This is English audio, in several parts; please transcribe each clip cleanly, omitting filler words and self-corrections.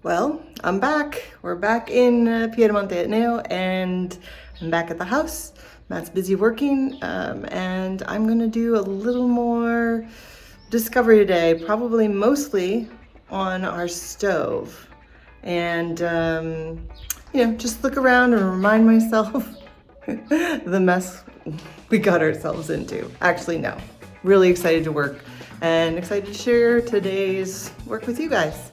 Well, I'm back. We're back in Piedimonte Etneo and I'm back at the house. Matt's busy working and I'm gonna do a little more discovery today, probably mostly on our stove. And, just look around and remind myself the mess we got ourselves into. Actually, no. Really excited to work and excited to share today's work with you guys.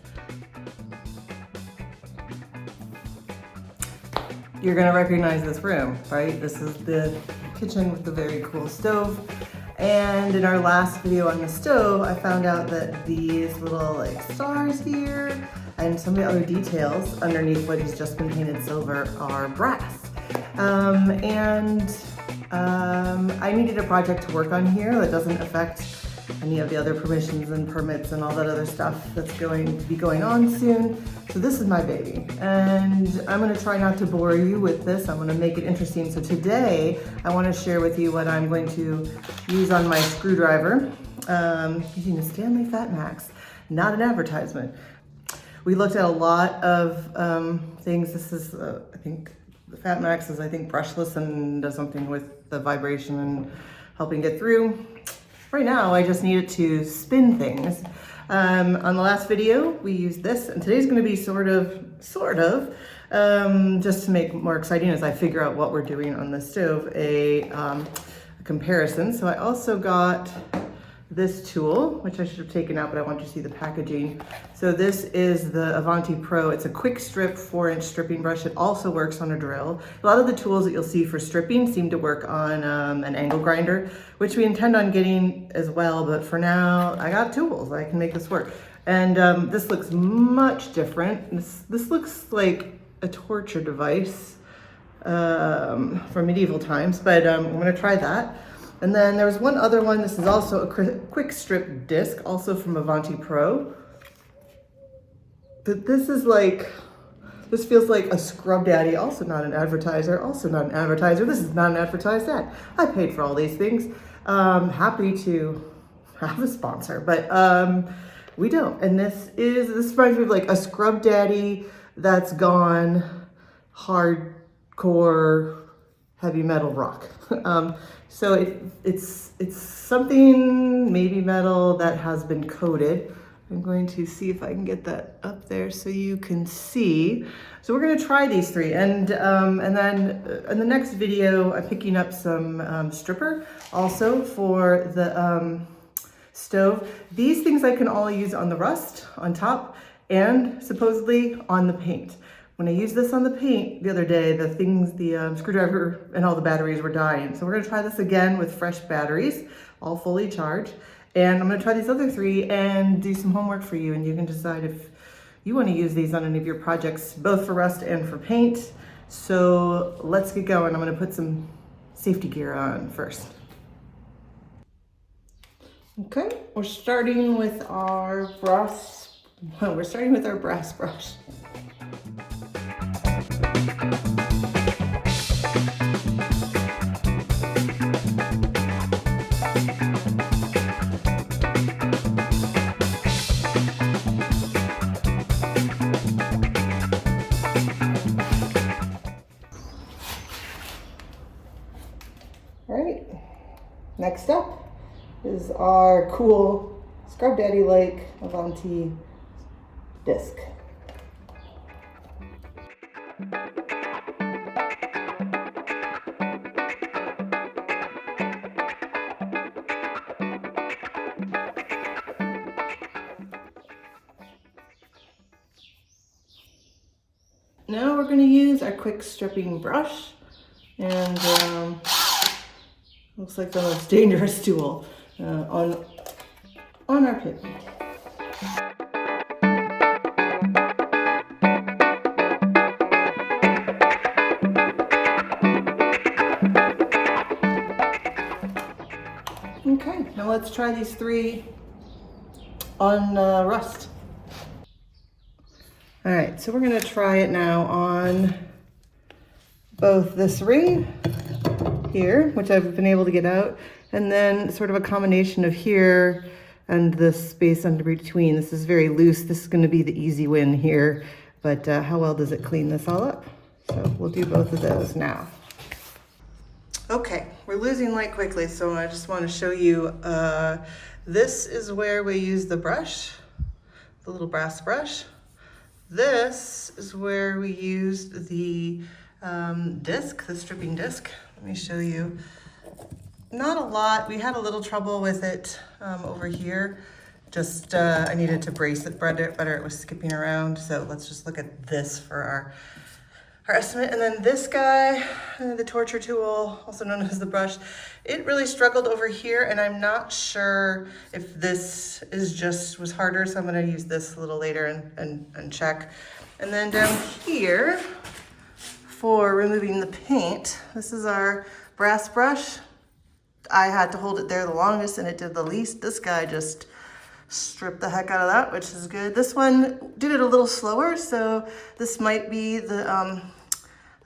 You're gonna recognize this room, right? This is the kitchen with the very cool stove. And in our last video on the stove, I found out that these little stars here and some of the other details underneath what has just been painted silver are brass. I needed a project to work on here that doesn't affect any of the other permissions and permits and all that other stuff that's going to be going on soon. So this is my baby, and I'm gonna try not to bore you with this. I'm gonna make it interesting. So today, I wanna share with you what I'm going to use on my screwdriver, using a Stanley Fat Max, not an advertisement. We looked at a lot of things. This is, I think, the Fat Max is, I think, brushless and does something with the vibration and helping get through. Right now, I just need it to spin things. On the last video, we used this, and today's gonna be sort of, just to make it more exciting as I figure out what we're doing on the stove, a comparison. So I also got this tool, which I should have taken out, but I want you to see the packaging. So this is the Avanti Pro. It's a quick strip 4-inch stripping brush. It also works on a drill. A lot of the tools that you'll see for stripping seem to work on an angle grinder, which we intend on getting as well, but for now, I got tools. I can make this work. And this looks much different. This looks like a torture device from medieval times, but I'm gonna try that. And then there was one other one. This is also a quick strip disc, also from Avanti Pro. But this feels like a Scrub Daddy, also not an advertiser, This is not an advertised ad. I paid for all these things. Happy to have a sponsor, but we don't. And this reminds me of like a Scrub Daddy that's gone hardcore heavy metal rock. So it's something maybe metal that has been coated. I'm going to see if I can get that up there so you can see. So we're gonna try these three, and then in the next video, I'm picking up some stripper also for the stove. These things I can all use on the rust on top and supposedly on the paint. When I used this on the paint the other day, the screwdriver and all the batteries were dying. So we're gonna try this again with fresh batteries, all fully charged. And I'm gonna try these other three and do some homework for you, and you can decide if you wanna use these on any of your projects, both for rust and for paint. So let's get going. I'm gonna put some safety gear on first. Okay, we're starting with our brass brush. All right, next up is our cool Scrub Daddy-like Avanti disc. Now we're going to use our quick stripping brush, and looks like the most dangerous tool on our pivot. Okay, now let's try these three on rust. All right, so we're gonna try it now on both this ring here, which I've been able to get out, and then sort of a combination of here and the space under between. This is very loose. This is going to be the easy win here, but how well does it clean this all up? So we'll do both of those now. Okay, we're losing light quickly, so I just want to show you, this is where we use the brush, the little brass brush. This is where we used the disc, the stripping disc. Let me show you. Not a lot. We had a little trouble with it over here. Just, I needed to brace it better. It was skipping around. So let's just look at this for our estimate. And then this guy, the torture tool, also known as the brush, it really struggled over here, and I'm not sure if this was harder, so I'm gonna use this a little later and check. And then down here, for removing the paint, this is our brass brush. I had to hold it there the longest and it did the least. This guy just stripped the heck out of that, which is good. This one did it a little slower, so this might be the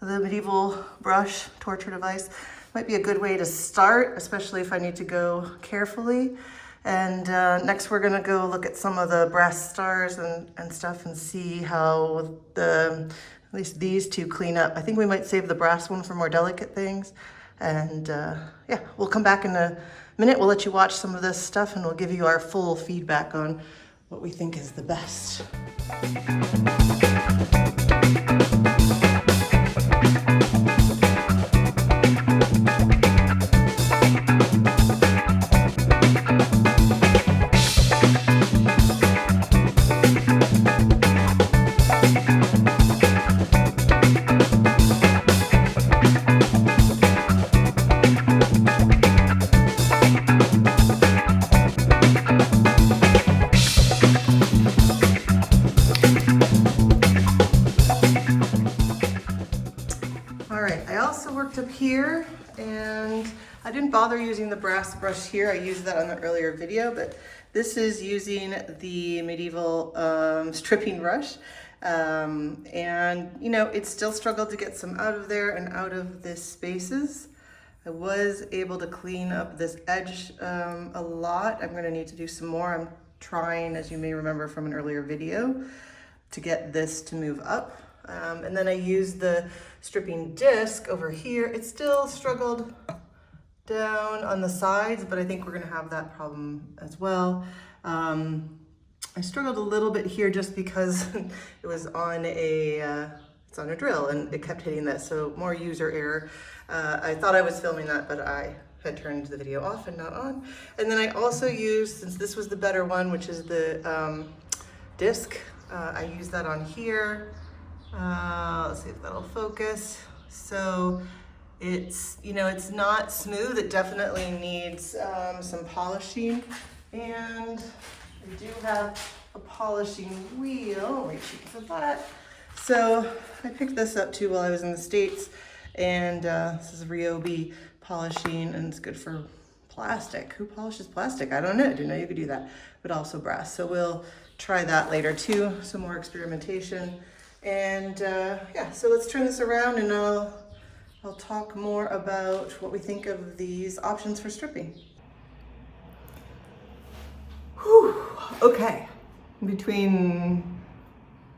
medieval brush torture device. Might be a good way to start, especially if I need to go carefully. And next we're gonna go look at some of the brass stars and stuff and see how at least these two clean up. I think we might save the brass one for more delicate things. And yeah, we'll come back in a minute. We'll let you watch some of this stuff and we'll give you our full feedback on what we think is the best. Up here, and I didn't bother using the brass brush here. I used that on the earlier video, but this is using the medieval stripping brush, and you know, it still struggled to get some out of there and out of the spaces. I was able to clean up this edge a lot. I'm going to need to do some more. I'm trying, as you may remember from an earlier video, to get this to move up. And then I used the stripping disc over here. It still struggled down on the sides, but I think we're gonna have that problem as well. I struggled a little bit here just because it was on it's on a drill and it kept hitting this, so more user error. I thought I was filming that, but I had turned the video off and not on. And then I also used, since this was the better one, which is the disc, I used that on here. Let's see if that'll focus. So it's, you know, it's not smooth. It definitely needs some polishing, and we do have a polishing wheel. Reaching for that. So I picked this up too while I was in the States, and this is Ryobi polishing, and it's good for plastic. Who polishes plastic? I don't know. I didn't know you could do that, but also brass. So we'll try that later too. Some more experimentation. And yeah, so let's turn this around and I'll talk more about what we think of these options for stripping. Whew, okay. Between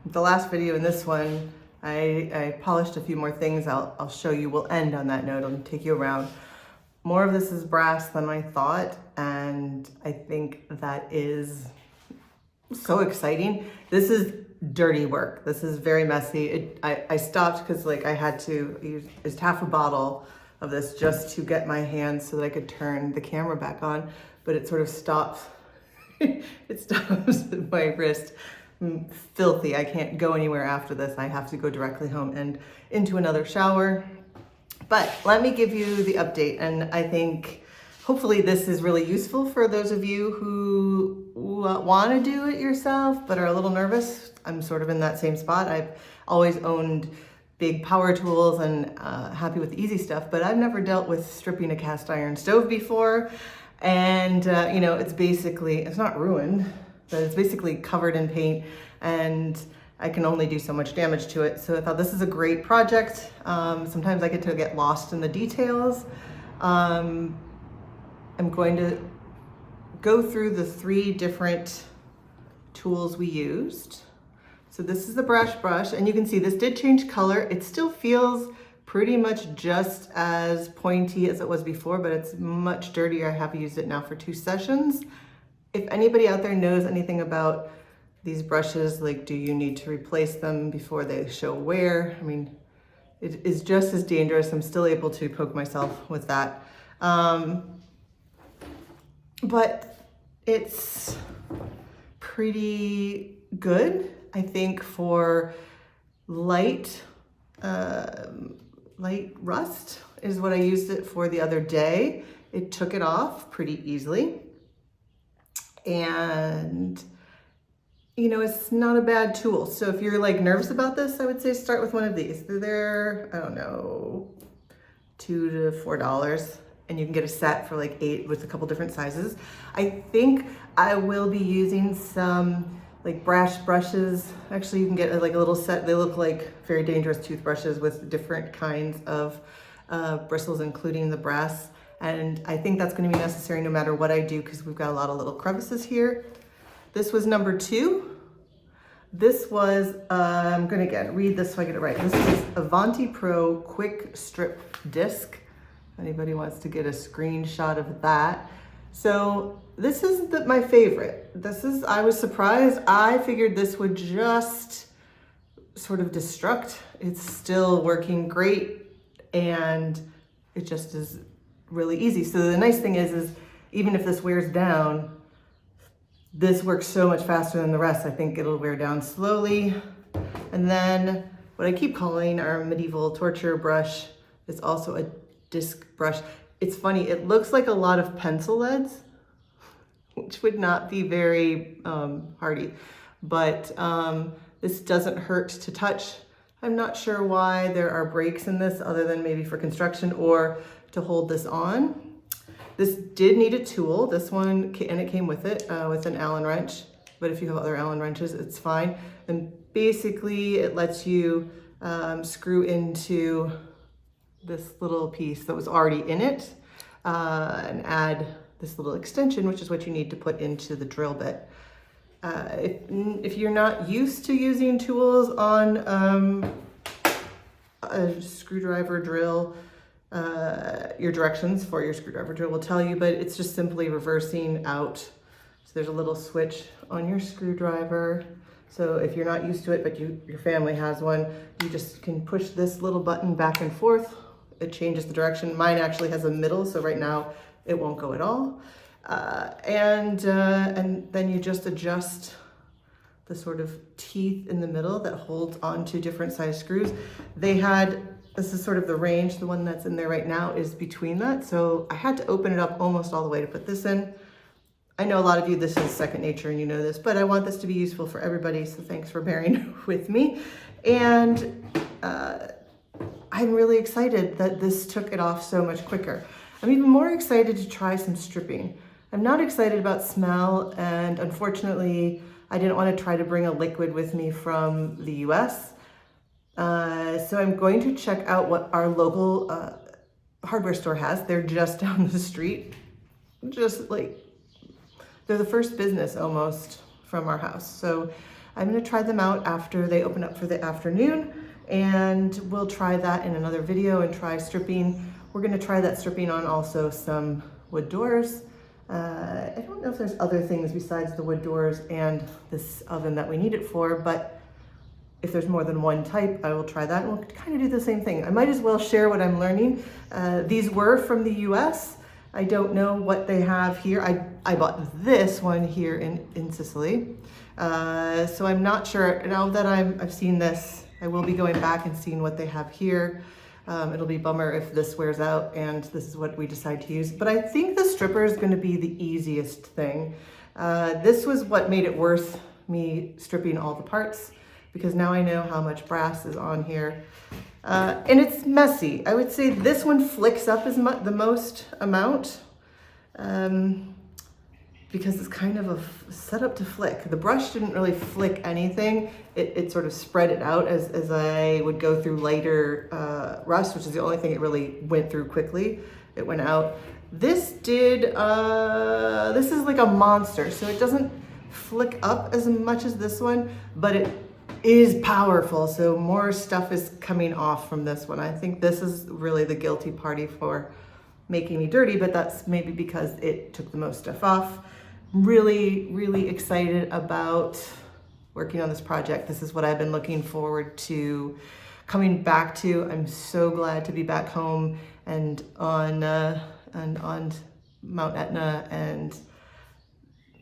the last video and this one, I polished a few more things. I'll show you. We'll end on that note. I'll take you around. More of this is brass than I thought, and I think that is so exciting. This is dirty work. This is very messy. I stopped because like I had to use just half a bottle of this just to get my hands so that I could turn the camera back on, but it sort of stops. It stops my wrist. Filthy. I can't go anywhere after this. I have to go directly home and into another shower. But let me give you the update, and I think hopefully this is really useful for those of you who want to do it yourself but are a little nervous. I'm sort of in that same spot. I've always owned big power tools and happy with the easy stuff, but I've never dealt with stripping a cast iron stove before. And you know, it's not ruined, but it's basically covered in paint, and I can only do so much damage to it. So I thought this is a great project. Sometimes I get to get lost in the details. I'm going to go through the 3 different tools we used. So this is the brush, and you can see this did change color. It still feels pretty much just as pointy as it was before, but it's much dirtier. I have used it now for 2 sessions. If anybody out there knows anything about these brushes, like do you need to replace them before they show wear? I mean, it is just as dangerous. I'm still able to poke myself with that. But it's pretty good, I think, for light rust is what I used it for the other day. It took it off pretty easily. And you know, it's not a bad tool. So if you're like nervous about this, I would say start with one of these. They're, I don't know, $2 to $4, and you can get a set for like 8 with a couple different sizes. I think I will be using some like brass brushes. Actually, you can get like a little set. They look like very dangerous toothbrushes with different kinds of bristles, including the brass. And I think that's going to be necessary no matter what I do, because we've got a lot of little crevices here. This was number 2. This was, I'm gonna again read this so I get it right. This is Avanti Pro Quick Strip Disc. If anybody wants to get a screenshot of that. So this is my favorite. I was surprised. I figured this would just sort of destruct. It's still working great, and it just is really easy. So the nice thing is even if this wears down, this works so much faster than the rest. I think it'll wear down slowly. And then what I keep calling our medieval torture brush is also a disc brush. It's funny, it looks like a lot of pencil leads, which would not be very hardy, but this doesn't hurt to touch. I'm not sure why there are breaks in this other than maybe for construction or to hold this on. This did need a tool, this one, and it came with it, with an Allen wrench, but if you have other Allen wrenches, it's fine. And basically it lets you screw into this little piece that was already in it and add this little extension, which is what you need to put into the drill bit. If you're not used to using tools on a screwdriver drill, your directions for your screwdriver drill will tell you, but it's just simply reversing out. So there's a little switch on your screwdriver. So if you're not used to it, but your family has one, you just can push this little button back and forth. It changes the direction. Mine actually has a middle, so right now it won't go at all. And then you just adjust the sort of teeth in the middle that holds onto different size screws. This is sort of the range. The one that's in there right now is between that. So I had to open it up almost all the way to put this in. I know a lot of you, this is second nature and you know this, but I want this to be useful for everybody. So thanks for bearing with me. And I'm really excited that this took it off so much quicker. I'm even more excited to try some stripping. I'm not excited about smell, and unfortunately, I didn't want to try to bring a liquid with me from the US. So I'm going to check out what our local hardware store has. They're just down the street. Just like, they're the first business almost from our house. So I'm gonna try them out after they open up for the afternoon, and we'll try that in another video and try stripping. We're gonna try that stripping on also some wood doors. I don't know if there's other things besides the wood doors and this oven that we need it for, but if there's more than one type, I will try that, and we'll kind of do the same thing. I might as well share what I'm learning. These were from the US. I don't know what they have here. I bought this one here in Sicily. So I'm not sure. Now that I've seen this, I will be going back and seeing what they have here. It'll be a bummer if this wears out and this is what we decide to use. But I think the stripper is going to be the easiest thing. This was what made it worth me stripping all the parts, because now I know how much brass is on here. And it's messy. I would say this one flicks up the most amount because it's kind of a setup to flick. The brush didn't really flick anything. It sort of spread it out as I would go through lighter rust, which is the only thing it really went through quickly. It went out. This this is like a monster, so it doesn't flick up as much as this one, but it is powerful, so more stuff is coming off from this one. I think this is really the guilty party for making me dirty, but that's maybe because it took the most stuff off. Really, really excited about working on this project. This is what I've been looking forward to coming back to. I'm so glad to be back home and on Mount Etna, and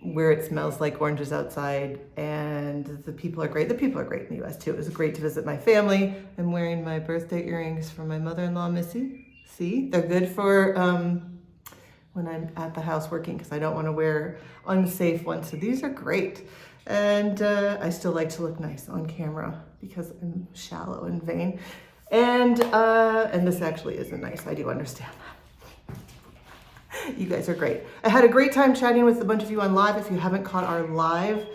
where it smells like oranges outside, and the people are great. The people are great in the US too. It was great to visit my family. I'm wearing my birthday earrings from my mother-in-law, Missy. See, they're good for when I'm at the house working, because I don't want to wear unsafe ones. So these are great. And I still like to look nice on camera because I'm shallow and vain. And this actually isn't nice. I do understand that. You guys are great. I had a great time chatting with a bunch of you on live. If you haven't caught our live,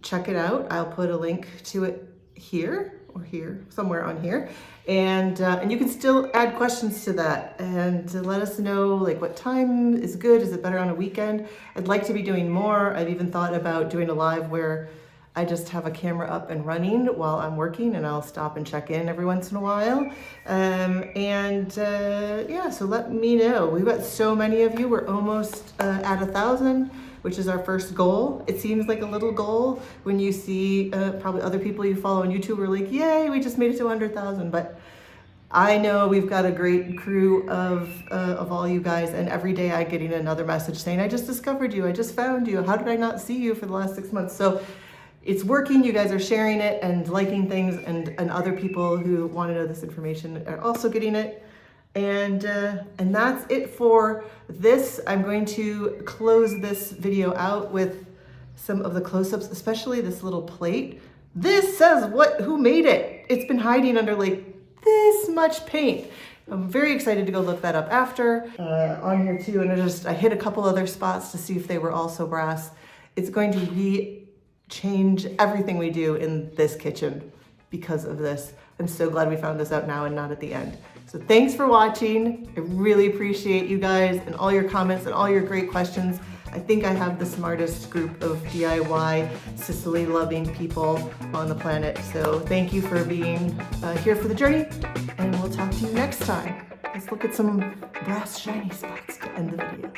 check it out. I'll put a link to it here or here, somewhere on here. And you can still add questions to that and to let us know like what time is good. Is it better on a weekend? I'd like to be doing more. I've even thought about doing a live where I just have a camera up and running while I'm working, and I'll stop and check in every once in a while. Yeah, so let me know. We've got so many of you. We're almost at 1,000, which is our first goal. It seems like a little goal when you see probably other people you follow on YouTube are like, yay, we just made it to 100,000. But I know we've got a great crew of all you guys, and every day I'm getting another message saying, I just discovered you, I just found you. How did I not see you for the last 6 months? So it's working. You guys are sharing it and liking things, and other people who want to know this information are also getting it. And that's it for this. I'm going to close this video out with some of the close-ups, especially this little plate. This says who made it. It's been hiding under like this much paint. I'm very excited to go look that up after on here too. And I hit a couple other spots to see if they were also brass. It's going to change everything we do in this kitchen because of this. I'm so glad we found this out now and not at the end. So thanks for watching. I really appreciate you guys and all your comments and all your great questions. I think I have the smartest group of DIY Sicily loving people on the planet. So thank you for being here for the journey, and we'll talk to you next time. Let's look at some brass shiny spots to end the video.